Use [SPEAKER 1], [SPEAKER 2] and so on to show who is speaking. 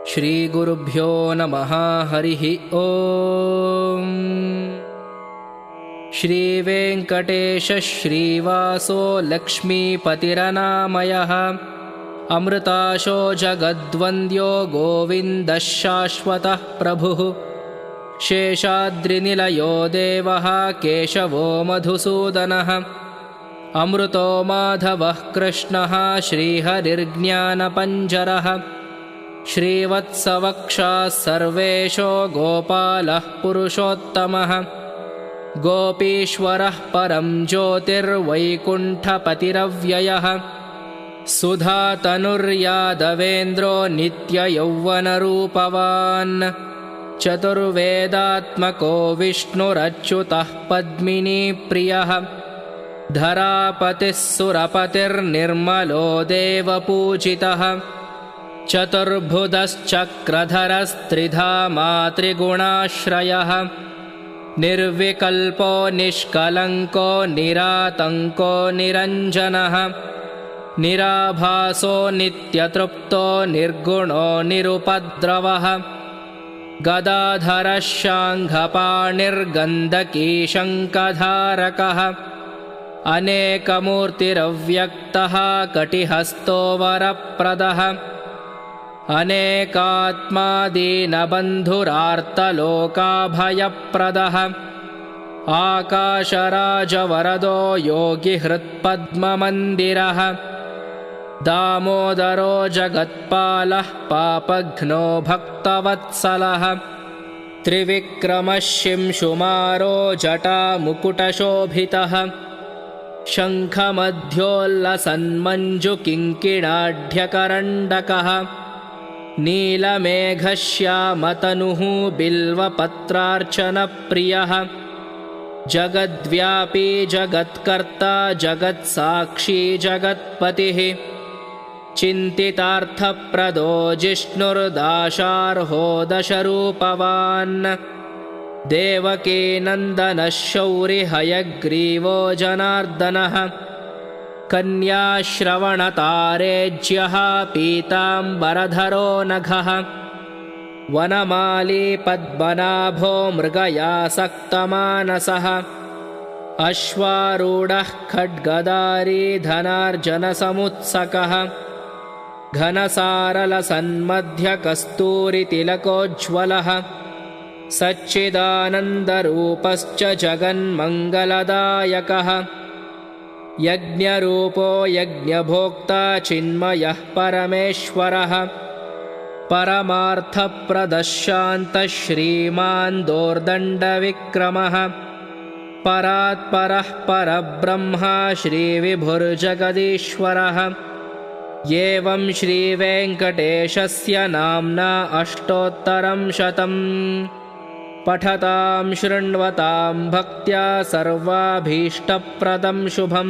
[SPEAKER 1] श्रीगुरुभ्यो नमः। हरिः ॐ। श्रीवेङ्कटेश श्रीवासो लक्ष्मीपतिरनामयः अमृताशो जगद्वन्द्यो गोविन्दः शाश्वतः प्रभुः। शेषाद्रिनिलयो देवः केशवो मधुसूदनः अमृतो माधवः कृष्णः श्रीहरिर्ज्ञानपञ्जरः। श्रीवत्सवक्षाः सर्वेशो गोपालः पुरुषोत्तमः गोपीश्वरः परं ज्योतिर्वैकुण्ठपतिरव्ययः। सुधातनुर्यादवेन्द्रो नित्ययौवनरूपवान् चतुर्वेदात्मको विष्णुरच्युतः पद्मिनीप्रियः। धरापतिः सुरपतिर्निर्मलो देवपूजितः चतुर्भुजश्चक्रधरस्त्रिधा त्रिगुणाश्रयः। निर्विकल्पो निष्कलङ्को निरातङ्को निरञ्जनः निराभासो नित्यतृप्तो निर्गुणो निरुपद्रवः। गदाधरः शाङ्खपाणिर्गण्डकी शङ्खधारकः अनेकमूर्तिरव्यक्तः कटिहस्तो वरप्रदः। अनेकात्मा दीनबन्धुरार्तलोकाभयप्रदः। आकाशराजवरदो योगिहृत्पद्ममन्दिरः। दामोदरो जगत्पालः पापघ्नो भक्तवत्सलः। त्रिविक्रमः शिंशुमारो जटामुकुटशोभितः शङ्खमध्योल्लसन्मञ्जुकिङ्किणाढ्यकरण्डकः। नीलमेघश्यामतनुः बिल्वपत्रार्चनप्रियः। जगद्व्यापी जगत्कर्ता जगत्साक्षी जगत्पतिः। चिन्तितार्थप्रदो जिष्णुर्दाशार्हो दशरूपवान्। देवकीनन्दनः शौरिहयग्रीवो जनार्दनः। कन्याश्रवणतारेज्यः पीताम्बरधरो नघः। वनमाली पद्मनाभो मृगयासक्तमानसः। अश्वारूढः खड्गधारी धनार्जनसमुत्सकः। घनसारलसन्मध्यकस्तूरितिलकोज्ज्वलः। सच्चिदानन्दरूपश्च जगन्मङ्गलदायकः। यज्ञरूपो यज्ञभोक्ता चिन्मयः परमेश्वरः। परमार्थप्रदः शान्तः श्रीमान् दोर्दण्डविक्रमः। परात्परः परब्रह्मा श्रीविभुर्जगदीश्वरः। एवं श्रीवेङ्कटेशस्य नाम्ना अष्टोत्तरं शतं पठतां शृण्वतां भक्त्या सर्वाभीष्टप्रदं शुभम्।